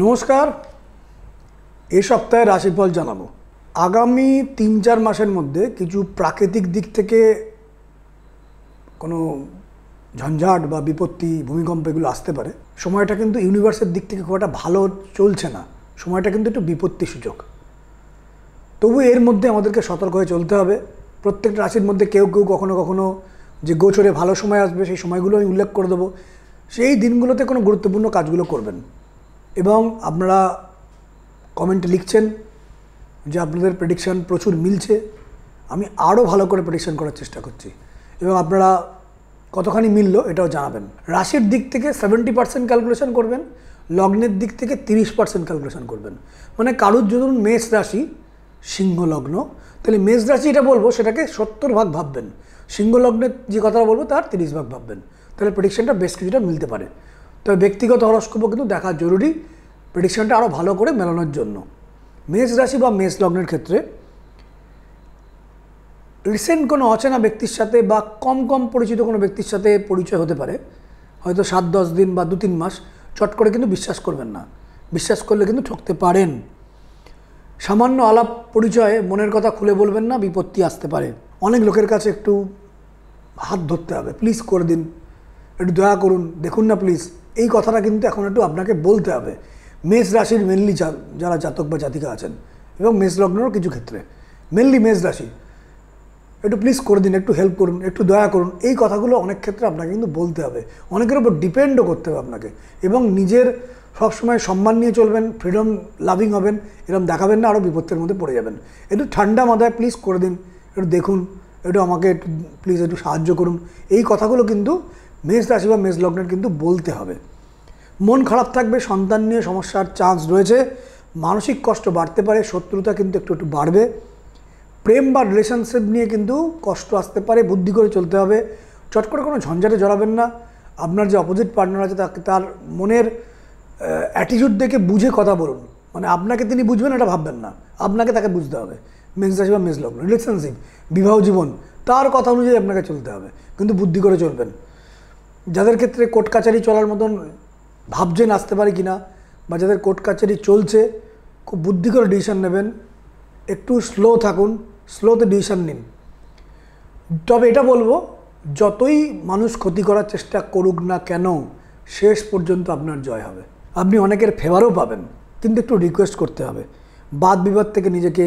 নমস্কার। এই সপ্তাহে রাশিফল জানাবো। আগামী ৩-৪ মাসের মধ্যে কিছু প্রাকৃতিক দিক থেকে কোনো ঝঞ্ঝাট বা বিপত্তি, ভূমিকম্প এগুলো আসতে পারে। সময়টা কিন্তু ইউনিভার্সের দিক থেকে খুব একটা ভালো চলছে না, সময়টা কিন্তু একটু বিপত্তি সূচক। তবু এর মধ্যে আমাদেরকে সতর্ক হয়ে চলতে হবে। প্রত্যেকটা রাশির মধ্যে কেউ কেউ কখনো কখনো যে গোচরে ভালো সময় আসবে, সেই সময়গুলো আমি উল্লেখ করে দেবো। সেই দিনগুলোতে কোনো গুরুত্বপূর্ণ কাজগুলো করবেন। এবং আপনারা কমেন্টে লিখছেন যে আপনাদের প্রেডিকশান প্রচুর মিলছে। আমি আরও ভালো করে প্রেডিকশান করার চেষ্টা করছি এবং আপনারা কতখানি মিলল এটাও জানাবেন। রাশির দিক থেকে 70% ক্যালকুলেশন করবেন, লগ্নের দিক থেকে 30% ক্যালকুলেশন করবেন। মানে কারুর ধরুন মেষ রাশি, সিংহ লগ্ন, তাহলে মেষ রাশি এটা বলবো সেটাকে 70 ভাগ ভাববেন, সিংহ লগ্নের যে কথাটা বলবো তার 30 ভাগ ভাববেন। তাহলে প্রেডিকশানটা বেশ কিছুটা মিলতে পারে। তবে ব্যক্তিগত হরস্কোপও কিন্তু দেখা জরুরি প্রেডিকশানটা আরও ভালো করে মেলানোর জন্য। মেষ রাশি বা মেষ লগ্নের ক্ষেত্রে রিসেন্ট কোনো অচেনা ব্যক্তির সাথে বা কম পরিচিত কোনো ব্যক্তির সাথে পরিচয় হতে পারে, হয়তো 7-10 দিন বা 2-3 মাস। চট করে কিন্তু বিশ্বাস করবেন না, বিশ্বাস করলে কিন্তু ঠকতে পারেন। সামান্য আলাপ পরিচয়ে মনের কথা খুলে বলবেন না, বিপত্তি আসতে পারে। অনেক লোকের কাছে একটু হাত ধরতে হবে, প্লিজ করে দিন, একটু দয়া করুন, দেখুন না প্লিজ, এই কথাটা কিন্তু এখন একটু আপনাকে বলতে হবে। মেষ রাশির মেনলি যারা জাতক বা জাতিকা আছেন এবং মেষ লগ্নেরও কিছু ক্ষেত্রে, মেনলি মেষ রাশি, একটু প্লিজ করে দিন, একটু হেল্প করুন, একটু দয়া করুন, এই কথাগুলো অনেক ক্ষেত্রে আপনাকে কিন্তু বলতে হবে। অনেকের উপর ডিপেন্ডও করতে হবে আপনাকে। এবং নিজের সবসময় সম্মান নিয়ে চলবেন, ফ্রিডম লাভিং হবেন, এরকম দেখাবেন না, আরও বিপত্তির মধ্যে পড়ে যাবেন। একটু ঠান্ডা মাথায় প্লিজ করে দিন, একটু দেখুন, একটু আমাকে একটু প্লিজ একটু সাহায্য করুন, এই কথাগুলো কিন্তু মেষ রাশি বা মেষ লগ্নের কিন্তু বলতে হবে। মন খারাপ থাকবে, সন্তান নিয়ে সমস্যার চান্স রয়েছে, মানসিক কষ্ট বাড়তে পারে, শত্রুতা কিন্তু একটু বাড়বে। প্রেম বা রিলেশনশিপ নিয়ে কিন্তু কষ্ট আসতে পারে, বুদ্ধি করে চলতে হবে। চট করে কোনো ঝঞ্ঝাটে জড়াবেন না। আপনার যে অপোজিট পার্টনার আছে তার মনের অ্যাটিটিউড দেখে বুঝে কথা বলুন। মানে আপনাকে তিনি বুঝবেন এটা ভাববেন না, আপনাকে তাকে বুঝতে হবে। মেষ রাশি বা মেষ লগ্ন, রিলেশনশিপ, বিবাহ জীবন, তার কথা অনুযায়ী আপনাকে চলতে হবে, কিন্তু বুদ্ধি করে চলবেন। যাদের ক্ষেত্রে কোর্ট কাছারি চলার মতন ভাবছেন আসতে পারে কিনা, বা যাদের কোর্ট কাছারি চলছে, খুব বুদ্ধি করে ডিসিশন নেবেন, একটু স্লো থাকুন, স্লোতে ডিসিশন নিন। তবে এটা বলবো, যতই মানুষ ক্ষতি করার চেষ্টা করুক না কেন, শেষ পর্যন্ত আপনার জয় হবে। আপনি অনেকের ফেভারও পাবেন, কিন্তু একটু রিকোয়েস্ট করতে হবে। বাদ বিবাদ থেকে নিজেকে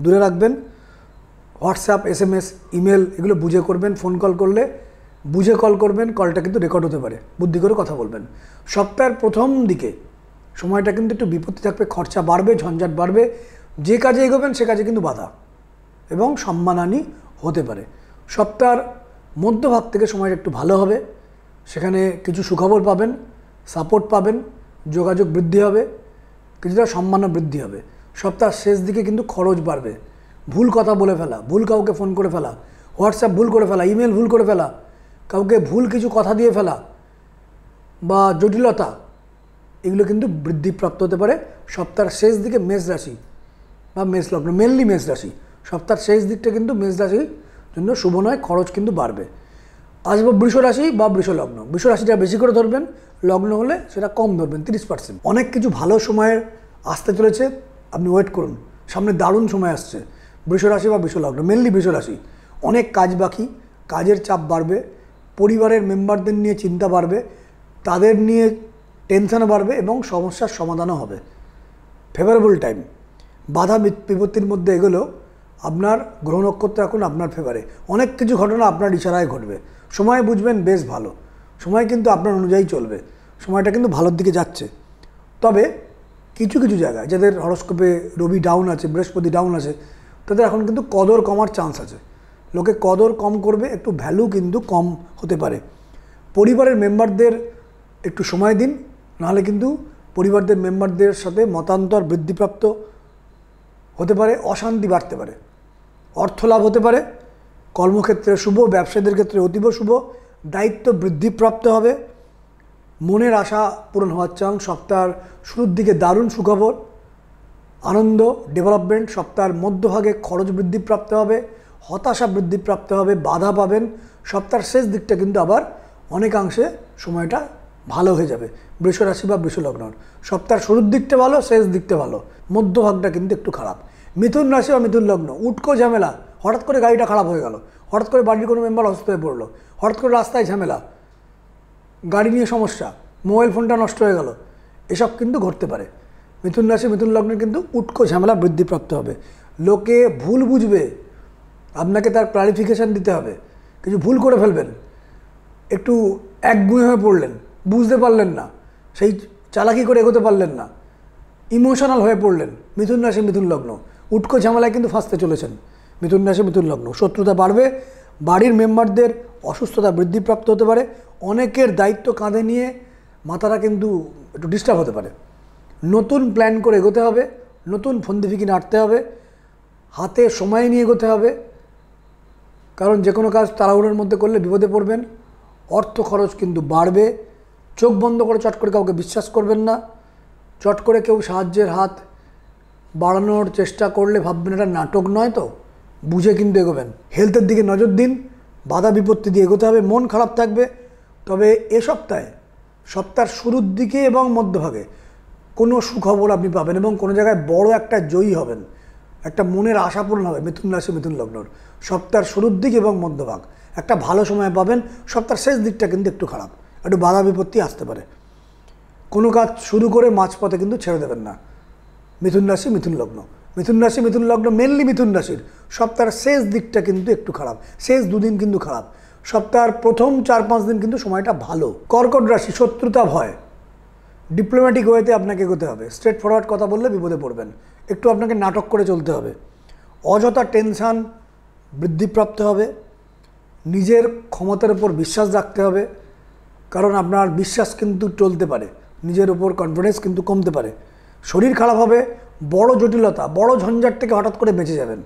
দূরে রাখবেন। হোয়াটসঅ্যাপ, SMS, ইমেল এগুলো বুঝে করবেন। ফোন কল করলে বুঝে কল করবেন, কলটা কিন্তু রেকর্ড হতে পারে, বুদ্ধি করে কথা বলবেন। সপ্তাহের প্রথম দিকে সময়টা কিন্তু একটু বিপত্তি থাকবে, খরচা বাড়বে, ঝঞ্ঝাট বাড়বে। যে কাজে এগোবেন সে কাজে কিন্তু বাধা এবং সম্মানহানি হতে পারে। সপ্তাহের মধ্যভাগ থেকে সময়টা একটু ভালো হবে, সেখানে কিছু সুখবর পাবেন, সাপোর্ট পাবেন, যোগাযোগ বৃদ্ধি হবে, কিছুটা সম্মানও বৃদ্ধি হবে। সপ্তাহের শেষ দিকে কিন্তু খরচ বাড়বে, ভুল কথা বলে ফেলা, ভুল কাউকে ফোন করে ফেলা, হোয়াটসঅ্যাপ ভুল করে ফেলা, ইমেল ভুল করে ফেলা, কাউকে ভুল কিছু কথা দিয়ে ফেলা বা জটিলতা, এগুলো কিন্তু বৃদ্ধিপ্রাপ্ত হতে পারে সপ্তাহের শেষ দিকে। মেষ রাশি বা মেষ লগ্ন, মেনলি মেষ রাশি, সপ্তাহের শেষ দিকটা কিন্তু মেষ রাশির জন্য শুভ নয়, খরচ কিন্তু বাড়বে। আসবো বৃষ রাশি বা বৃষ লগ্ন। বৃষ রাশিটা বেশি করে ধরবেন, লগ্ন হলে সেটা কম ধরবেন, 30%। অনেক কিছু ভালো সময়ের আসতে চলেছে, আপনি ওয়েট করুন, সামনে দারুণ সময় আসছে। বৃষ রাশি বা বৃষ লগ্ন, মেনলি বৃষ রাশি, অনেক কাজ বাকি, কাজের চাপ বাড়বে, পরিবারের মেম্বারদের নিয়ে চিন্তা বাড়বে, তাদের নিয়ে টেনশন বাড়বে এবং সমস্যার সমাধানও হবে। ফেভারেবল টাইম, বাধা বিপত্তির মধ্যে এগুলো আপনার গ্রহ নক্ষত্র এখন আপনার ফেভারে। অনেক কিছু ঘটনা আপনার ইশারায় ঘটবে, সময় বুঝবেন বেশ ভালো, সময় কিন্তু আপনার অনুযায়ী চলবে, সময়টা কিন্তু ভালোর দিকে যাচ্ছে। তবে কিছু কিছু জায়গায় যাদের হরস্কোপে রবি ডাউন আছে, বৃহস্পতি ডাউন আছে, তাদের এখন কিন্তু কদর কমার চান্স আছে। লোকে কদর কম করবে, একটু ভ্যালু কিন্তু কম হতে পারে। পরিবারের মেম্বারদের একটু সময় দিন, নাহলে কিন্তু পরিবারদের মেম্বারদের সাথে মতান্তর বৃদ্ধিপ্রাপ্ত হতে পারে, অশান্তি বাড়তে পারে, অর্থ লাভ হতে পারে। কর্মক্ষেত্রে শুভ, ব্যবসায়ীদের ক্ষেত্রে অতীব শুভ, দায়িত্ব বৃদ্ধিপ্রাপ্ত হবে, মনের আশা পূরণ হওয়ার চান্স। সপ্তাহের শুরুর দিকে দারুণ সুখবর, আনন্দ, ডেভেলপমেন্ট। সপ্তাহের মধ্যভাগে খরচ বৃদ্ধিপ্রাপ্ত হবে, হতাশা বৃদ্ধিপ্রাপ্ত হবে, বাধা পাবেন। সপ্তাহের শেষ দিকটা কিন্তু আবার অনেকাংশে সময়টা ভালো হয়ে যাবে। বৃষ রাশি বা বৃষ লগ্নর সপ্তাহের শুরুর দিকটা ভালো, শেষ দিকটা ভালো, মধ্যভাগটা কিন্তু একটু খারাপ। মিথুন রাশি বা মিথুন লগ্ন, উটকো ঝামেলা, হঠাৎ করে গাড়িটা খারাপ হয়ে গেল, হঠাৎ করে বাড়ির কোনো মেম্বার অসুস্থ হয়ে পড়লো, হঠাৎ করে রাস্তায় ঝামেলা, গাড়ি নিয়ে সমস্যা, মোবাইল ফোনটা নষ্ট হয়ে গেল, এসব কিন্তু ঘটতে পারে। মিথুন রাশি মিথুন লগ্নের কিন্তু উটকো ঝামেলা বৃদ্ধিপ্রাপ্ত হবে। লোকে ভুল বুঝবে, আপনাকে তার ক্লারিফিকেশান দিতে হবে। কিছু ভুল করে ফেলবেন, একটু একগুঁয়ে হয়ে পড়লেন, বুঝতে পারলেন না, সেই চালাকি করে এগোতে পারলেন না, ইমোশনাল হয়ে পড়লেন। মিথুন রাশি মিথুন লগ্ন উটকো ঝামেলায় কিন্তু ফাঁসতে চলেছেন। মিথুন রাশি মিথুন লগ্ন শত্রুতা বাড়বে, বাড়ির মেম্বারদের অসুস্থতা বৃদ্ধিপ্রাপ্ত হতে পারে, অনেকের দায়িত্ব কাঁধে নিয়ে মাথাটা কিন্তু একটু ডিস্টার্ব হতে পারে। নতুন প্ল্যান করে এগোতে হবে, নতুন ফন্দিফিকি নাড়তে হবে, হাতে সময় নিয়ে এগোতে হবে, কারণ যে কোনো কাজ তাড়াহুড়োর মধ্যে করলে বিপদে পড়বেন। অর্থ খরচ কিন্তু বাড়বে। চোখ বন্ধ করে চট করে কাউকে বিশ্বাস করবেন না। চট করে কেউ সাহায্যের হাত বাড়ানোর চেষ্টা করলে ভাববেন এটা নাটক নয় তো, বুঝে কিন্তু এগোবেন। হেলথের দিকে নজর দিন, বাধা বিপত্তি দিয়ে এগোতে হবে। মন খারাপ থাকবে, তবে এ সপ্তাহের শুরুর দিকে এবং মধ্যভাগে কোনো সুখবর আপনি পাবেন এবং কোনো জায়গায় বড় একটা জয়ী হবেন, একটা মনের আশা পূরণ হবে। মিথুন রাশি মিথুন লগ্নর সপ্তাহের শুরুর দিক এবং মধ্যভাগ একটা ভালো সময় পাবেন। সপ্তাহের শেষ দিকটা কিন্তু একটু খারাপ, একটু বাধা বিপত্তি আসতে পারে। কোনো কাজ শুরু করে মাঝপথে কিন্তু ছেড়ে দেবেন না। মিথুন রাশি মিথুন লগ্ন, মিথুন রাশি মিথুন লগ্ন মেনলি মিথুন রাশির সপ্তাহের শেষ দিকটা কিন্তু একটু খারাপ, শেষ দুদিন কিন্তু খারাপ। সপ্তাহের প্রথম 4-5 দিন কিন্তু সময়টা ভালো। কর্কট রাশি শত্রুতা ভয়, ডিপ্লোম্যাটিক ওয়েতে আপনাকে এগোতে হবে। স্ট্রেট ফরওয়ার্ড কথা বললে বিপদে পড়বেন, একটু আপনাকে নাটক করে চলতে হবে। অযথা টেনশান বৃদ্ধিপ্রাপ্ত হবে। নিজের ক্ষমতার উপর বিশ্বাস রাখতে হবে, কারণ আপনার বিশ্বাস কিন্তু চলতে পারে, নিজের উপর কনফিডেন্স কিন্তু কমতে পারে। শরীর খারাপ হবে, বড় জটিলতা বড় ঝঞ্ঝাট থেকে হঠাৎ করে বেঁচে যাবেন।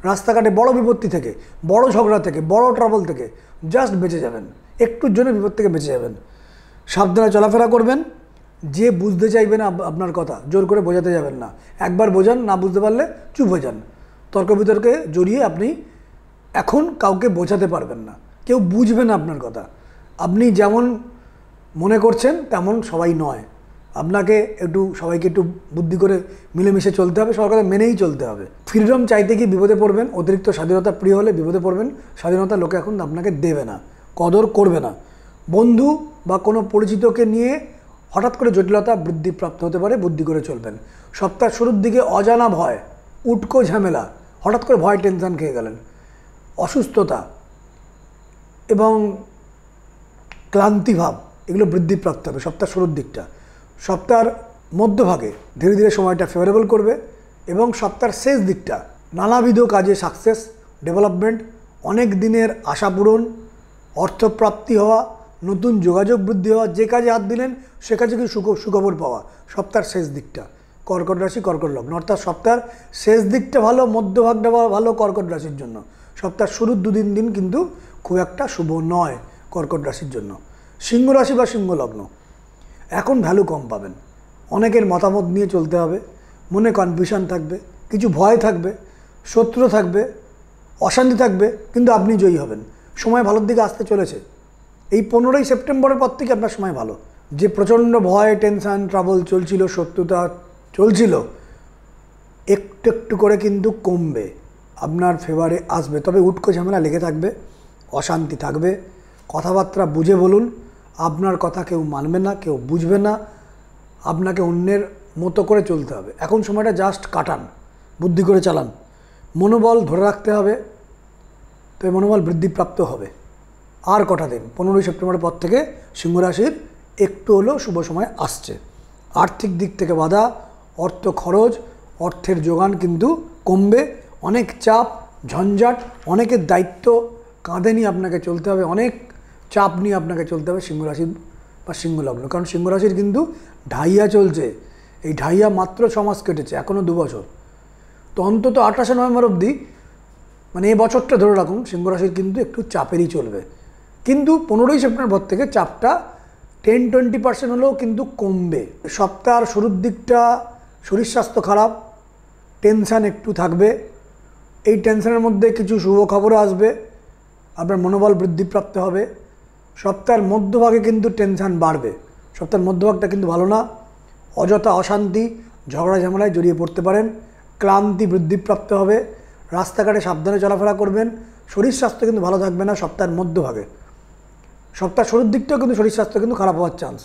রাস্তাঘাটে বড় বিপত্তি থেকে, বড় ঝগড়া থেকে, বড় ট্রাবল থেকে জাস্ট বেঁচে যাবেন, একটুর জন্য বিপদ থেকে বেঁচে যাবেন। সাবধানে চলাফেরা করবেন। যে বুঝতে চাইবে না আপনার কথা জোর করে বোঝাতে যাবেন না। একবার বোঝান, না বুঝতে পারলে চুপ হয়ে যান। তর্ক বিতর্কে জড়িয়ে আপনি এখন কাউকে বোঝাতে পারবেন না, কেউ বুঝবে না আপনার কথা। আপনি যেমন মনে করছেন তেমন সবাই নয়, আপনাকে সবাইকে একটু বুদ্ধি করে মিলেমিশে চলতে হবে, সবার কথা মেনেই চলতে হবে। ফ্রিডম চাইতে গিয়ে বিপদে পড়বেন, অতিরিক্ত স্বাধীনতা প্রিয় হলে বিপদে পড়বেন। স্বাধীনতা লোকে এখন আপনাকে দেবে না, কদর করবে না। বন্ধু বা কোনো পরিচিতকে নিয়ে হঠাৎ করে জটিলতা বৃদ্ধিপ্রাপ্ত হতে পারে, বুদ্ধি করে চলবেন। সপ্তাহের শুরুর দিকে অজানা ভয়, উটকো ঝামেলা, হঠাৎ করে ভয় টেনশন খেয়ে গেলেন, অসুস্থতা এবং ক্লান্তিভাব এগুলো বৃদ্ধিপ্রাপ্ত হবে সপ্তাহের শুরুর দিকটা। সপ্তাহের মধ্যভাগে ধীরে ধীরে সময়টা ফেভারেবল করবে এবং সপ্তাহের শেষ দিকটা নানাবিধ কাজে সাকসেস, ডেভেলপমেন্ট, অনেক দিনের আশা পূরণ, অর্থপ্রাপ্তি হওয়া, নতুন যোগাযোগ বৃদ্ধি হওয়া, যে কাজে হাত দিলেন সে কাজে কি সুখবর পাওয়া সপ্তাহের শেষ দিকটা। কর্কট রাশি কর্কট লগ্ন, অর্থাৎ সপ্তাহের শেষ দিকটা ভালো, মধ্যভাগটা ভালো কর্কট রাশির জন্য। সপ্তাহের শুরুর 2-3 দিন কিন্তু খুব একটা শুভ নয় কর্কট রাশির জন্য। সিংহ রাশি বা সিংহ লগ্ন এখন ভ্যালু কম পাবেন, অনেকের মতামত নিয়ে চলতে হবে, মনে কনফিউশন থাকবে, কিছু ভয় থাকবে, শত্রু থাকবে, অশান্তি থাকবে, কিন্তু আপনি জয়ী হবেন। সময় ভালোর দিকে আসতে চলেছে। এই 15ই সেপ্টেম্বরের পর থেকে আপনার সময় ভালো। যে প্রচণ্ড ভয়, টেনশান, ট্রাবল চলছিল, শত্রুতা চলছিল, একটু একটু করে কিন্তু কমবে, আপনার ফেভারে আসবে। তবে উটকো ঝামেলা লেগে থাকবে, অশান্তি থাকবে। কথাবার্তা বুঝে বলুন, আপনার কথা কেউ মানবে না, কেউ বুঝবে না, আপনাকে অন্যের মতো করে চলতে হবে। এখন সময়টা জাস্ট কাটান, বুদ্ধি করে চালান, মনোবল ধরে রাখতে হবে, তো এই মনোবল বৃদ্ধিপ্রাপ্ত হবে। আর কটা দিন, 15ই সেপ্টেম্বরের পর থেকে সিংহ রাশির একটু হলেও শুভ সময় আসছে। আর্থিক দিক থেকে বাধা, অর্থ খরচ, অর্থের যোগান কিন্তু কমবে। অনেক চাপ, ঝঞ্ঝাট, অনেকের দায়িত্ব কাঁধে নিয়ে আপনাকে চলতে হবে, অনেক চাপ নিয়ে আপনাকে চলতে হবে সিংহ রাশি বা সিংহ লগ্ন। কারণ সিংহ রাশির কিন্তু ঢাইয়া চলছে, এই ঢাইয়া মাত্র 6 মাস কেটেছে, এখনও 2 বছর। তো অন্তত 28শে নভেম্বর অবধি, মানে এই বছরটা ধরে রাখুন, সিংহ রাশির কিন্তু একটু চাপেরই চলবে। কিন্তু 15ই সেপ্টেম্বর পর থেকে চাপটা 10-20% হলেও কিন্তু কমবে। সপ্তাহের শুরুর দিকটা শরীর স্বাস্থ্য খারাপ, টেনশান একটু থাকবে। এই টেনশনের মধ্যে কিছু শুভ খবরও আসবে, আপনার মনোবল বৃদ্ধিপ্রাপ্ত হবে। সপ্তাহের মধ্যভাগে কিন্তু টেনশান বাড়বে, সপ্তাহের মধ্যভাগটা কিন্তু ভালো না। অযথা অশান্তি ঝগড়া ঝামেলায় জড়িয়ে পড়তে পারেন। ক্লান্তি বৃদ্ধিপ্রাপ্ত হবে। রাস্তাঘাটে সাবধানে চলাফেরা করবেন। শরীর স্বাস্থ্য কিন্তু ভালো থাকবে না সপ্তাহের মধ্যভাগে। সপ্তাহের শুরুর দিকটাও কিন্তু শরীর স্বাস্থ্য কিন্তু খারাপ হওয়ার চান্স।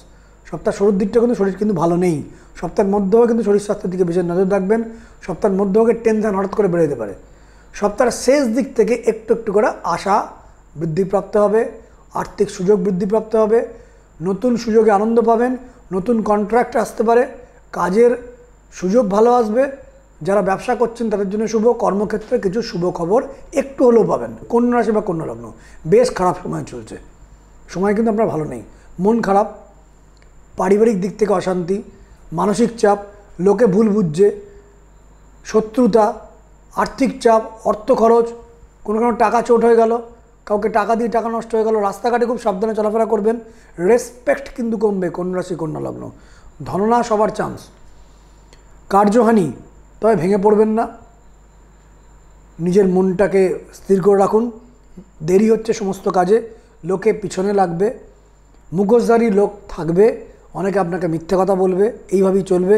সপ্তাহের শুরুর দিকটা কিন্তু শরীর কিন্তু ভালো নেই। সপ্তাহের মধ্যভাগে কিন্তু শরীর স্বাস্থ্যের দিকে বিশেষ নজর রাখবেন। সপ্তাহের মধ্যভাগে টেনশন হঠাৎ করে বেড়ে যেতে পারে। সপ্তাহের শেষ দিক থেকে একটু একটু করে আশা বৃদ্ধিপ্রাপ্ত হবে, আর্থিক সুযোগ বৃদ্ধিপ্রাপ্ত হবে, নতুন সুযোগে আনন্দ পাবেন, নতুন কন্ট্রাক্ট আসতে পারে, কাজের সুযোগ ভালো আসবে। যারা ব্যবসা করছেন তাদের জন্য শুভ, কর্মক্ষেত্রে কিছু শুভ খবর একটু হলেও পাবেন। কন্যা রাশি বা কন্যা লগ্ন বেশ খারাপ সময় চলছে, সময় কিন্তু আপনার ভালো নেই। মন খারাপ, পারিবারিক দিক থেকে অশান্তি, মানসিক চাপ, লোকে ভুল বুঝছে, শত্রুতা, আর্থিক চাপ, অর্থ খরচ, কোনো টাকা চোট হয়ে গেল, কাউকে টাকা দিয়ে টাকা নষ্ট হয়ে গেল। রাস্তাঘাটে খুব সাবধানে চলাফেরা করবেন। রেসপেক্ট কিন্তু কমবে কন্যা রাশি কন্যা লগ্ন। ধননাশ হবার চান্স, কার্যহানি, তবে ভেঙে পড়বেন না। নিজের মনটাকে স্থির করে রাখুন। দেরি হচ্ছে সমস্ত কাজে, লোকে পিছনে লাগবে, মুখোশধারী লোক থাকবে, অনেকে আপনাকে মিথ্যে কথা বলবে, এইভাবেই চলবে।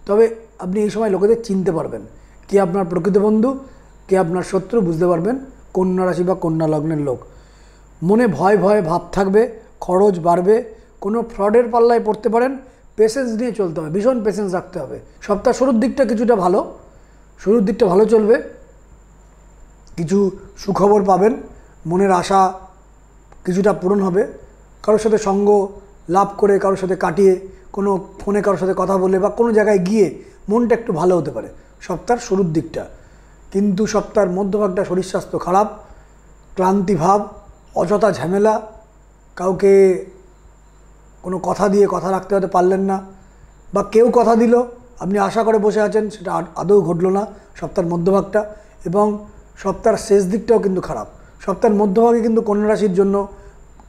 তবে আপনি এই সময় লোকেদের চিনতে পারবেন, কে আপনার প্রকৃত বন্ধু, কে আপনার শত্রু বুঝতে পারবেন কন্যা রাশি বা কন্যা লগ্নের লোক। মনে ভয় ভয় ভাব থাকবে, খরচ বাড়বে, কোনো ফ্রডের পাল্লায় পড়তে পারেন। পেশেন্স নিয়ে চলতে হবে, ভীষণ পেশেন্স রাখতে হবে। সপ্তাহ শুরুর দিকটা কিছুটা ভালো, শুরুর দিকটা ভালো চলবে। কিছু সুখবর পাবেন, মনের আশা কিছুটা পূরণ হবে। কারোর সাথে সঙ্গ লাভ করে, কারোর সাথে কাটিয়ে, কোনো ফোনে কারোর সাথে কথা বলে বা কোনো জায়গায় গিয়ে মনটা একটু ভালো হতে পারে সপ্তাহের শুরুর দিকটা। কিন্তু সপ্তাহের মধ্যভাগটা শরীর স্বাস্থ্য খারাপ, ক্লান্তি ভাব, অযথা ঝামেলা, কাউকে কোনো কথা দিয়ে কথা রাখতে হতে পারলেন না, বা কেউ কথা দিল আপনি আশা করে বসে আছেন, সেটা আদৌ ঘটলো না সপ্তাহের মধ্যভাগটা। এবং সপ্তাহের শেষ দিকটাও কিন্তু খারাপ। সপ্তাহের মধ্যভাগে কিন্তু কন্যা রাশির জন্য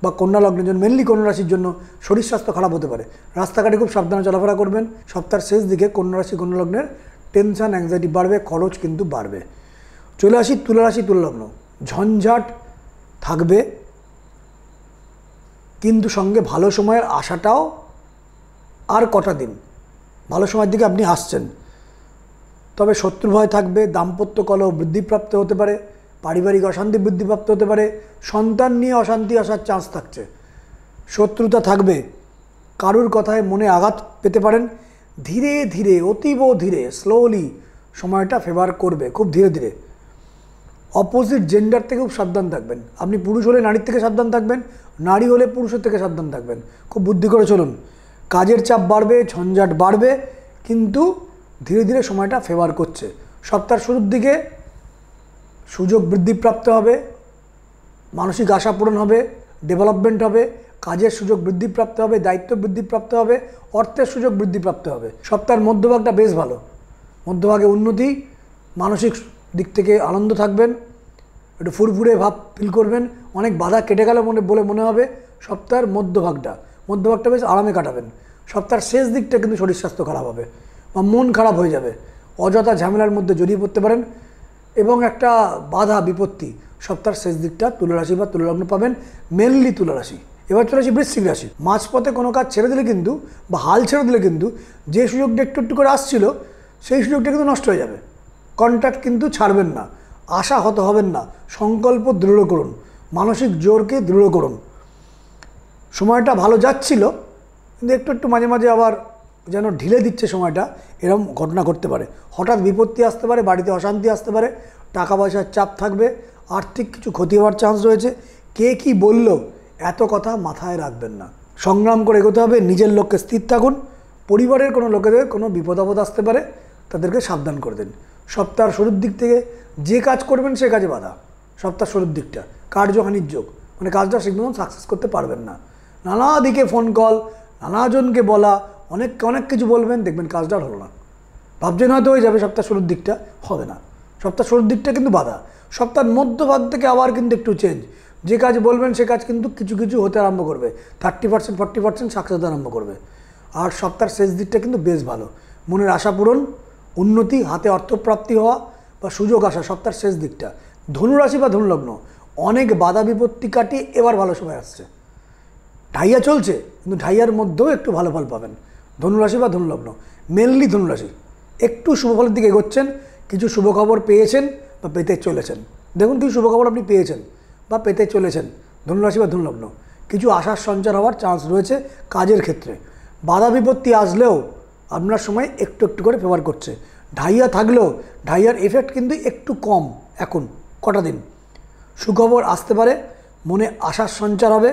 বা কন্যা লগ্নের জন্য, মেনলি কন্যা রাশির জন্য শরীর স্বাস্থ্য খারাপ হতে পারে। রাস্তাঘাটে খুব সাবধানে চলাফেরা করবেন। সপ্তাহের শেষ দিকে কন্যা রাশি কন্যা লগ্নের টেনশন অ্যাংজাইটি বাড়বে, খরচ কিন্তু বাড়বে। চলে আসি তুলা রাশি তুলা লগ্ন। ঝঞ্ঝাট থাকবে, কিন্তু সঙ্গে ভালো সময়ের আশাটাও আর কটা দিন ভালো সময়ের দিকে আপনি আসছেন। তবে শত্রু ভয় থাকবে, দাম্পত্য কলহ বৃদ্ধিপ্রাপ্ত হতে পারে, পারিবারিক অশান্তি বৃদ্ধিপ্রাপ্ত হতে পারে, সন্তান নিয়ে অশান্তি আসার চান্স থাকছে, শত্রুতা থাকবে, কারুর কথায় মনে আঘাত পেতে পারেন। ধীরে ধীরে, অতীব ধীরে, স্লোলি সময়টা ফেভার করবে, খুব ধীরে ধীরে। অপোজিট জেন্ডার থেকে খুব সাবধান থাকবেন। আপনি পুরুষ হলে নারীর থেকে সাবধান থাকবেন, নারী হলে পুরুষের থেকে সাবধান থাকবেন। খুব বুদ্ধি করে চলুন। কাজের চাপ বাড়বে, ঝঞ্ঝাট বাড়বে, কিন্তু ধীরে ধীরে সময়টা ফেভার করছে। সপ্তাহের শুরুর দিকে সুযোগ বৃদ্ধিপ্রাপ্ত হবে, মানসিক আশা পূরণ হবে, ডেভেলপমেন্ট হবে, কাজের সুযোগ বৃদ্ধিপ্রাপ্ত হবে, দায়িত্ব বৃদ্ধিপ্রাপ্ত হবে, অর্থের সুযোগ বৃদ্ধিপ্রাপ্ত হবে। সপ্তাহের মধ্যভাগটা বেশ ভালো, মধ্যভাগে উন্নতি, মানসিক দিক থেকে আনন্দ থাকবেন, একটু ফুরফুরে ভাব ফিল করবেন, অনেক বাধা কেটে গেল বলে মনে হবে। সপ্তাহের মধ্যভাগটা বেশ আরামে কাটাবেন। সপ্তাহের শেষ দিকটা কিন্তু শরীর স্বাস্থ্য খারাপ হবে বা মন খারাপ হয়ে যাবে, অযথা ঝামেলার মধ্যে জড়িয়ে পড়তে পারেন এবং একটা বাধা বিপত্তি সপ্তাহের শেষ দিকটা তুলা রাশি বা তুলা লগ্ন পাবেন, মেনলি তুলা রাশি। এবার চলে আসি বৃশ্চিক রাশি। মাঝপথে কোনো কাজ ছেড়ে দিলে কিন্তু বা হাল ছেড়ে দিলে কিন্তু যে সুযোগটা একটু একটু করে আসছিল সেই সুযোগটা কিন্তু নষ্ট হয়ে যাবে। কন্ট্যাক্ট কিন্তু ছাড়বেন না, আশা হত হবেন না, সংকল্প দৃঢ় করুন, মানসিক জোরকে দৃঢ় করুন। সময়টা ভালো যাচ্ছিল, কিন্তু একটু একটু মাঝে মাঝে আবার যেন ঢিলে দিচ্ছে সময়টা, এরকম ঘটনা ঘটতে পারে। হঠাৎ বিপত্তি আসতে পারে, বাড়িতে অশান্তি আসতে পারে, টাকা পয়সার চাপ থাকবে, আর্থিক কিছু ক্ষতি হওয়ার চান্স রয়েছে। কে কি বলল এত কথা মাথায় রাখবেন না, সংগ্রাম করে এগোতে হবে। নিজের লক্ষ্যে স্থির থাকুন। পরিবারের কোনো লোকেদের কোনো বিপদ আপদ আসতে পারে, তাদেরকে সাবধান করে দিন। সপ্তাহের শুরুর দিক থেকে যে কাজ করবেন সে কাজে বাধা। সপ্তাহ শুরুর দিকটা কার্যহানির যোগ, মানে কাজটা ঠিক মতন সাকসেস করতে পারবেন না। নানা দিকে ফোন কল, নানাজনকে বলা, অনেক কিছু বলবেন, দেখবেন কাজটা হলো না। ভাবছেন হয়তো হয়ে যাবে, সপ্তাহ শুরুর দিকটা হবে না। সপ্তাহ শুরুর দিকটা কিন্তু বাধা। সপ্তাহের মধ্যভাগ থেকে আবার কিন্তু একটু চেঞ্জ। যে কাজ বলবেন সে কাজ কিন্তু কিছু কিছু হতে আরম্ভ করবে, 30% 40% সাকসেস হতে আরম্ভ করবে। আর সপ্তাহের শেষ দিকটা কিন্তু বেশ ভালো, মনের আশা পূরণ, উন্নতি, হাতে অর্থপ্রাপ্তি হওয়া বা সুযোগ আসা সপ্তাহের শেষ দিকটা। ধনুরাশি বা ধনুলগ্ন, অনেক বাধা বিপত্তি কাটিয়ে এবার ভালো সময় আসছে। ঢাইয়া চলছে, কিন্তু ঢাইয়ার মধ্যেও একটু ভালো ফল পাবেন। ধনুরাশি বা ধনুলগ্ন, মেনলি ধনুরাশি একটু শুভফলের দিকে এগোচ্ছেন, কিছু শুভখবর পেয়েছেন বা পেতে চলেছেন। দেখুন কিছু শুভখবর আপনি পেয়েছেন বা পেতে চলেছেন। ধনুরাশি বা ধনুলগ্ন কিছু আশার সঞ্চার হওয়ার চান্স রয়েছে কাজের ক্ষেত্রে। বাধা বিপত্তি আসলেও আপনার সময় একটু একটু করে ফেভার করছে। ঢাইয়া থাকলেও ঢাইয়ার এফেক্ট কিন্তু একটু কম এখন কটা দিন। সুখবর আসতে পারে, মনে আশার সঞ্চার হবে,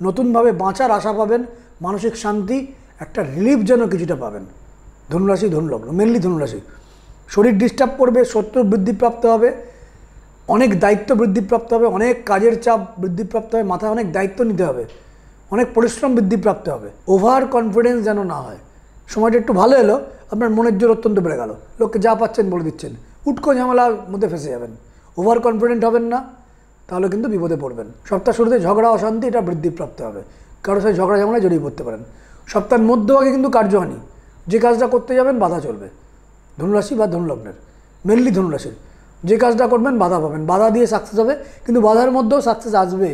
নতুনভাবে বাঁচার আশা পাবেন, মানসিক শান্তি, একটা রিলিফ যেন কিছুটা পাবেন। ধনুরাশি ধনুলগ্ন, মেনলি ধনুরাশি। শরীর ডিস্টার্ব করবে, শত্রু বৃদ্ধিপ্রাপ্ত হবে, অনেক দায়িত্ব বৃদ্ধিপ্রাপ্ত হবে, অনেক কাজের চাপ বৃদ্ধিপ্রাপ্ত হবে, মাথায় অনেক দায়িত্ব নিতে হবে, অনেক পরিশ্রম বৃদ্ধিপ্রাপ্ত হবে। ওভার কনফিডেন্স যেন না হয়। সময়টা একটু ভালো এলো, আপনার মনের জোর অত্যন্ত বেড়ে গেল, লোককে যা পাচ্ছেন বলে দিচ্ছেন, উটকো ঝামেলার মধ্যে ফেসে যাবেন। ওভার কনফিডেন্ট হবেন না, তাহলে কিন্তু বিপদে পড়বেন। সপ্তাহ শুরুতে ঝগড়া অশান্তি এটা বৃদ্ধিপ্রাপ্ত হবে, কারোর সাথে ঝগড়া ঝামেলায় জড়িয়ে পড়তে পারেন। সপ্তাহের মধ্যভাগে কিন্তু কার্যহানি, যে কাজটা করতে যাবেন বাধা চলবে। ধনুরাশি বা ধনুলগ্নের, মেনলি ধনুরাশির যে কাজটা করবেন বাধা পাবেন, বাধা দিয়ে সাকসেস হবে, কিন্তু বাধার মধ্যেও সাকসেস আসবে।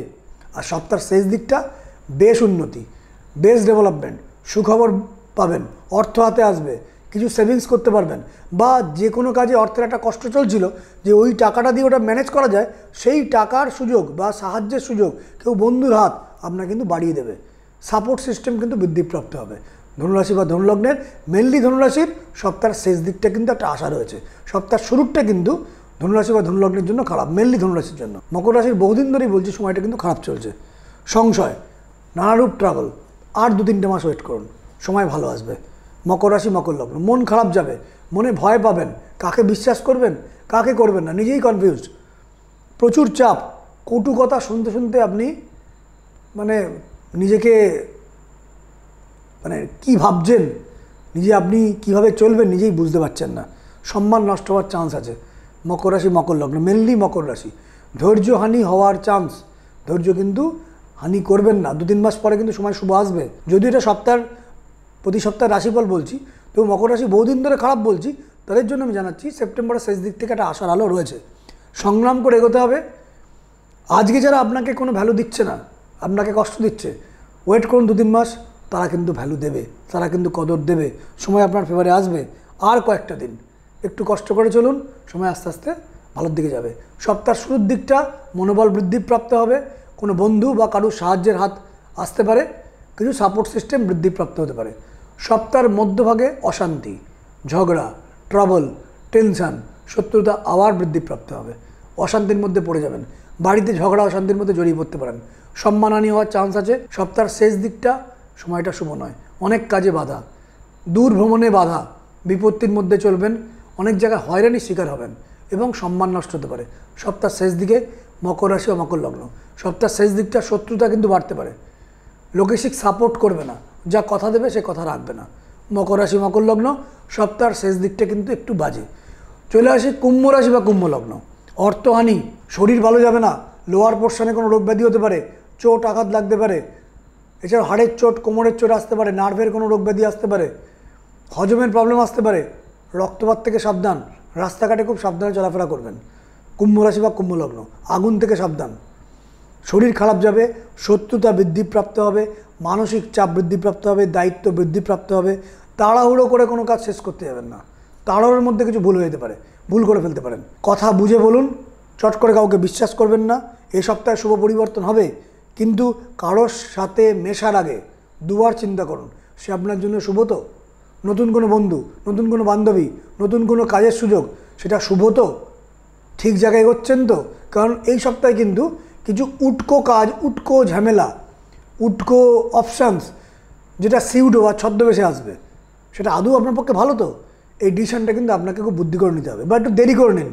আর সপ্তাহের শেষ দিকটা বেশ উন্নতি, বেশ ডেভেলপমেন্ট, সুখবর পাবেন, অর্থ হাতে আসবে, কিছু সেভিংস করতে পারবেন, বা যে কোনো কাজে অর্থের একটা কষ্ট চলছিল যে ওই টাকাটা দিয়ে ওটা ম্যানেজ করা যায়, সেই টাকার সুযোগ বা সাহায্যের সুযোগ কেউ বন্ধুর হাত আপনার কিন্তু বাড়িয়ে দেবে। সাপোর্ট সিস্টেম কিন্তু বৃদ্ধিপ্রাপ্ত হবে। ধনুরাশি বা ধনুলগ্নের, মেনলি ধনুরাশির সপ্তাহের শেষ দিকটা কিন্তু একটা আশা রয়েছে। সপ্তাহের শুরুটা কিন্তু ধনুরাশি বা ধনুলগ্নের জন্য খারাপ, মেনলি ধনুরাশির জন্য। মকর রাশির বহুদিন ধরেই বলছি সময়টা কিন্তু খারাপ চলছে, সংশয়, নানারূপ ট্রাভেল। আর 2-3 মাস ওয়েট করুন, সময় ভালো আসবে। মকর রাশি মকর লগ্ন, মন খারাপ যাবে, মনে ভয় পাবেন, কাকে বিশ্বাস করবেন কাকে করবেন না নিজেই কনফিউজড, প্রচুর চাপ, কটু কথা শুনতে শুনতে আপনি মানে নিজেকে মানে কি ভাবছেন, নিজে আপনি কিভাবে চলবেন নিজেই বুঝতে পারছেন না। সম্মান নষ্ট হওয়ার চান্স আছে। মকর রাশি মকর লগ্ন, মেনলি মকর রাশি। ধৈর্যহানি হওয়ার চান্স, ধৈর্য কিন্তু হানি করবেন না। 2-3 মাস পরে কিন্তু সময় শুভ আসবে। যদিও এটা প্রতি সপ্তাহে রাশিফল বলছি, তো মকর রাশি বহুদিন ধরে খারাপ বলছি, তাদের জন্য আমি জানাচ্ছি সেপ্টেম্বরের শেষ দিক থেকে একটা আশার আলো রয়েছে। সংগ্রাম করে এগোতে হবে। আজকে যারা আপনাকে কোনো ভ্যালু দিচ্ছে না, আপনাকে কষ্ট দিচ্ছে, ওয়েট করুন 2-3 মাস, তারা কিন্তু ভ্যালু দেবে, তারা কিন্তু কদর দেবে, সময় আপনার ফেভারে আসবে। আর কয়েকটা দিন একটু কষ্ট করে চলুন, সময় আস্তে আস্তে ভালোর দিকে যাবে। সপ্তাহের শুরুর দিকটা মনোবল বৃদ্ধিপ্রাপ্ত হবে, কোনো বন্ধু বা কারোর সাহায্যের হাত আসতে পারে, কিছু সাপোর্ট সিস্টেম বৃদ্ধিপ্রাপ্ত হতে পারে। সপ্তাহের মধ্যভাগে অশান্তি, ঝগড়া, ট্রাবল, টেনশান, শত্রুতা আবার বৃদ্ধিপ্রাপ্ত হবে, অশান্তির মধ্যে পড়ে যাবেন, বাড়িতে ঝগড়া অশান্তির মধ্যে জড়িয়ে পড়তে পারেন, সম্মানহানি হওয়ার চান্স আছে। সপ্তাহের শেষ দিকটা সময়টা শুভ নয়, অনেক কাজে বাধা, দূর ভ্রমণে বাধা, বিপত্তির মধ্যে চলবেন, অনেক জায়গায় হয়রানির শিকার হবেন এবং সম্মান নষ্ট হতে পারে। সপ্তাহের শেষ দিকে মকর রাশি ও মকর লগ্ন, সপ্তাহের শেষ দিকটা শত্রুতা কিন্তু বাড়তে পারে, লোকেশিক সাপোর্ট করবে না, যা কথা দেবে সে কথা রাখবে না। মকর রাশি মকর লগ্ন, সপ্তাহের শেষ দিকটা কিন্তু একটু বাজে। চলে আসি কুম্ভ রাশি বা কুম্ভ লগ্ন। অর্থহানি, শরীর ভালো যাবে না, লোয়ার পোর্শনে কোনো রোগ ব্যাধি হতে পারে, চোট আঘাত লাগতে পারে, এছাড়াও হাড়ের চোট, কোমরের চোট আসতে পারে, নার্ভের কোনো রোগ ব্যাধি আসতে পারে, হজমের প্রবলেম আসতে পারে, রক্তপাত থেকে সাবধান, রাস্তাঘাটে খুব সাবধানে চলাফেরা করবেন। কুম্ভ রাশি বা কুম্ভ লগ্ন, আগুন থেকে সাবধান, শরীর খারাপ যাবে, শত্রুতা বৃদ্ধিপ্রাপ্ত হবে, মানসিক চাপ বৃদ্ধিপ্রাপ্ত হবে, দায়িত্ব বৃদ্ধিপ্রাপ্ত হবে। তাড়াহুড়ো করে কোনো কাজ শেষ করতে যাবেন না, তাড়াহুড়োর মধ্যে কিছু ভুল হয়ে যেতে পারে, ভুল করে ফেলতে পারেন। কথা বুঝে বলুন, চট করে কাউকে বিশ্বাস করবেন না। এই সপ্তাহে শুভ পরিবর্তন হবে, কিন্তু কারোর সাথে মেশার আগে দুবার চিন্তা করুন, সে আপনার জন্য শুভ তো? নতুন কোনো বন্ধু, নতুন কোনো বান্ধবী, নতুন কোনো কাজের সুযোগ, সেটা শুভ তো? ঠিক জায়গায় এগোচ্ছেন তো? কারণ এই সপ্তাহে কিন্তু কিছু উটকো কাজ, উটকো ঝামেলা, উটকো অপশানস, যেটা সিউডো বা ছদ্মবেশে আসবে, সেটা আদৌ আপনার পক্ষে ভালো তো? এই ডিসিশনটা কিন্তু আপনাকে খুব বুদ্ধি করে নিতে হবে, বা একটু দেরি করে নিন,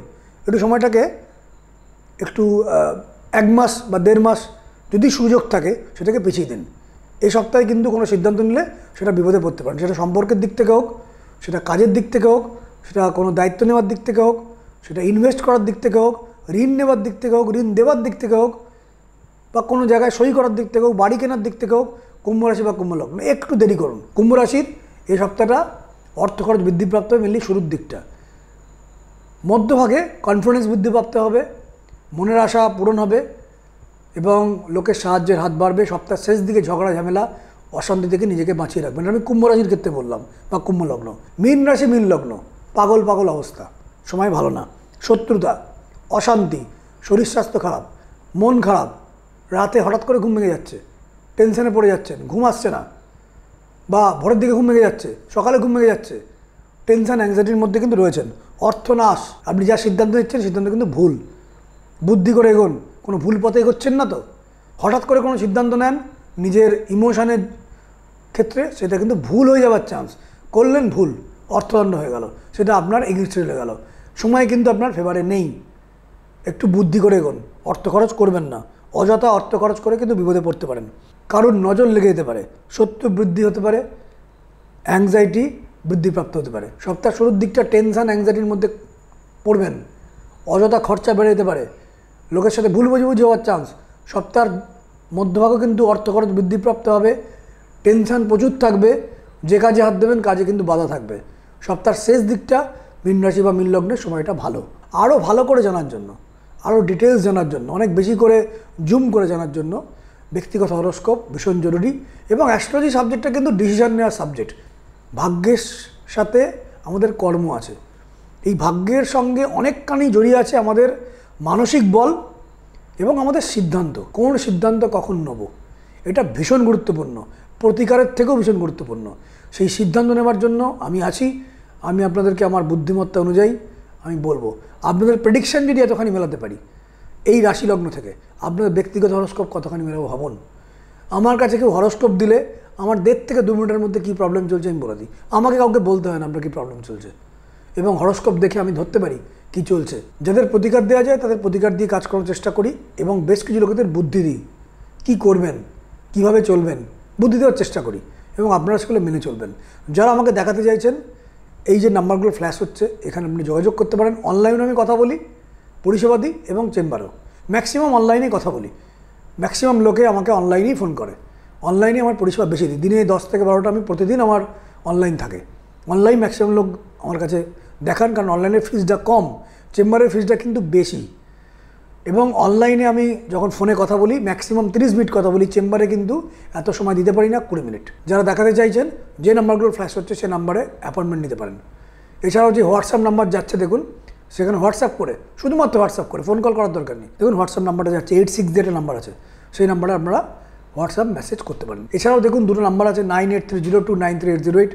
একটু সময়টাকে একটু 1 মাস বা 1.5 মাস যদি সুযোগ থাকে সেটাকে পিছিয়ে দিন। এই সপ্তাহে কিন্তু কোনো সিদ্ধান্ত নিলে সেটা বিপদে পড়তে পারেন, সেটা সম্পর্কের দিক থেকে হোক, সেটা কাজের দিক থেকে হোক, সেটা কোনো দায়িত্ব নেওয়ার দিক থেকে হোক, সেটা ইনভেস্ট করার দিক থেকে হোক, ঋণ নেওয়ার দিক থেকে হোক, ঋণ দেওয়ার দিক থেকে হোক, বা কোনো জায়গায় সই করার দিক থেকে হোক, বাড়ি কেনার দিক থেকে হোক। কুম্ভ রাশি বা কুম্ভ লগ্ন একটু দেরি করুন। কুম্ভ রাশির এই সপ্তাহটা অর্থ খরচ বৃদ্ধিপ্রাপ্ত হবে, মেনলি শুরুর দিকটা। মধ্যভাগে কনফিডেন্স বৃদ্ধিপ্রাপ্ত হবে, মনের আশা পূরণ হবে, এবং লোকের সাহায্যের হাত বাড়বে। সপ্তাহের শেষ দিকে ঝগড়া ঝামেলা অশান্তি থেকে নিজেকে বাঁচিয়ে রাখবেন। আমি কুম্ভ রাশির ক্ষেত্রে বললাম, বা কুম্ভ লগ্ন। মীন রাশি, মীন লগ্ন, পাগল পাগল অবস্থা, সময় ভালো না, শত্রুতা, অশান্তি, শরীর স্বাস্থ্য খারাপ, মন খারাপ, রাতে হঠাৎ করে ঘুম ভেঙে যাচ্ছে, টেনশনে পড়ে যাচ্ছেন, ঘুম আসছে না, বা ভোরের দিকে ঘুম ভেঙে যাচ্ছে, সকালে ঘুম ভেঙে যাচ্ছে, টেনশন অ্যাংজাইটির মধ্যে কিন্তু রয়েছেন। অর্থনাশ, আপনি যা সিদ্ধান্ত নিচ্ছেন সিদ্ধান্ত কিন্তু ভুল। বুদ্ধি করে এগোন, কোনো ভুল পথে এগোচ্ছেন না তো। হঠাৎ করে কোনো সিদ্ধান্ত নেন নিজের ইমোশনের ক্ষেত্রে, সেটা কিন্তু ভুল হয়ে যাওয়ার চান্স। করলেন ভুল, অর্থদণ্ড হয়ে গেল, সেটা আপনার এগেইনস্টে চলে গেল। সময় কিন্তু আপনার ফেভারে নেই। একটু বুদ্ধি করে এগোন, অর্থ খরচ করবেন না। অযথা অর্থ খরচ করে কিন্তু বিপদে পড়তে পারেন। কারোর নজর লেগে যেতে পারে, শত্রু বৃদ্ধি হতে পারে, অ্যাংজাইটি বৃদ্ধিপ্রাপ্ত হতে পারে। সপ্তাহ শুরুর দিকটা টেনশন অ্যাংজাইটির মধ্যে পড়বেন, অযথা খরচা বেড়ে যেতে পারে, লোকের সাথে ভুল বুঝাবুঝি হওয়ার চান্স। সপ্তাহের মধ্যভাগে কিন্তু অর্থ খরচ বৃদ্ধিপ্রাপ্ত হবে, টেনশন প্রচুর থাকবে, যে কাজে হাত দেবেন কাজে কিন্তু বাধা থাকবে। সপ্তাহের শেষ দিকটা মীন রাশি বা মীন লগ্নের সময়টা ভালো। আরও ভালো করে জানার জন্য, আরও ডিটেলস জানার জন্য, অনেক বেশি করে জুম করে জানার জন্য ব্যক্তিগত হরোস্কোপ ভীষণ জরুরি। এবং অ্যাস্ট্রোলজি সাবজেক্টটা কিন্তু ডিসিশন নেওয়ার সাবজেক্ট। ভাগ্যের সাথে আমাদের কর্ম আছে, এই ভাগ্যের সঙ্গে অনেকখানি জড়িয়ে আছে আমাদের মানসিক বল এবং আমাদের সিদ্ধান্ত। কোন সিদ্ধান্ত কখন নেব, এটা ভীষণ গুরুত্বপূর্ণ, প্রতিকারের থেকেও ভীষণ গুরুত্বপূর্ণ। সেই সিদ্ধান্ত নেওয়ার জন্য আমি আছি। আমি আপনাদেরকে আমার বুদ্ধিমত্তা অনুযায়ী আমি বলবো। আপনাদের প্রেডিকশান যদি এতখানি মেলাতে পারি এই রাশি লগ্ন থেকে, আপনাদের ব্যক্তিগত হরোস্কোপ কতখানি মেলাবো ভাবুন। আমার কাছে কেউ হরোস্কোপ দিলে আমার 1.5 থেকে 2 মিনিটের মধ্যে কী প্রবলেম চলছে আমি বলে দিই। আমাকে কাউকে বলতে হয় না আপনার কী প্রবলেম চলছে, এবং হরোস্কোপ দেখে আমি ধরতে পারি কী চলছে। যাদের প্রতিকার দেওয়া যায় তাদের প্রতিকার দিয়ে কাজ করার চেষ্টা করি, এবং বেশ কিছু লোকেদের বুদ্ধি দিই, কী করবেন, কিভাবে চলবেন, বুদ্ধি দেওয়ার চেষ্টা করি, এবং আপনারা সেগুলো মেনে চলবেন। যারা আমাকে দেখাতে চাইছেন, এই যে নাম্বারগুলো ফ্ল্যাশ হচ্ছে, এখানে আপনি যোগাযোগ করতে পারেন। অনলাইনে আমি কথা বলি, পরিষেবা দিই, এবং চেম্বারও। ম্যাক্সিমাম অনলাইনেই কথা বলি, ম্যাক্সিমাম লোকে আমাকে অনলাইনেই ফোন করে। অনলাইনে আমার পরিষেবা বেশি দিই, দিনে 10 থেকে 12টা আমি প্রতিদিন আমার অনলাইন থাকে। অনলাইন ম্যাক্সিমাম লোক আমার কাছে দেখান, কারণ অনলাইনের ফিজটা কম, চেম্বারের ফিজটা কিন্তু বেশি। এবং অনলাইনে আমি যখন ফোনে কথা বলি ম্যাক্সিমাম 30 মিনিট কথা বলি, চেম্বারে কিন্তু এত সময় দিতে পারি না, 20 মিনিট। যারা দেখাতে চাইছেন, যে নাম্বারগুলো ফ্ল্যাশ হচ্ছে সে নাম্বারে অ্যাপয়েন্টমেন্ট নিতে পারেন। এছাড়াও যে হোয়াটসঅ্যাপ নাম্বার যাচ্ছে দেখুন, সেখানে হোয়াটসঅ্যাপ করে, শুধুমাত্র হোয়াটসঅ্যাপ করে, ফোন কল করার দরকার নেই। দেখুন হোয়াটসঅ্যাপ নাম্বারটা যাচ্ছে 86 দিয়ে একটা নাম্বার আছে, সেই নাম্বারে আপনারা হোয়াটসঅ্যাপ মেসেজ করতে পারেন। এছাড়াও দেখুন দুটো নাম্বার আছে, 9830293808।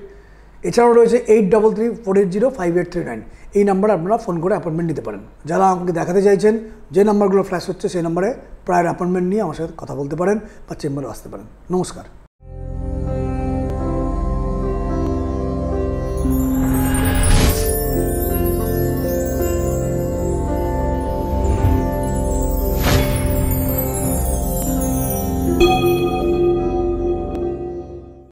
এছাড়াও রয়েছে 8334805839। এই নাম্বারে আপনারা ফোন করে অ্যাপয়েন্টমেন্ট নিতে পারেন। যারা আমাকে দেখাতে চাইছেন, যে নাম্বারগুলো ফ্ল্যাশ হচ্ছে সেই নাম্বারে প্রায় অ্যাপয়েন্টমেন্ট নিয়ে আমার সাথে কথা বলতে পারেন বা চেম্বারে আসতে পারেন। নমস্কার।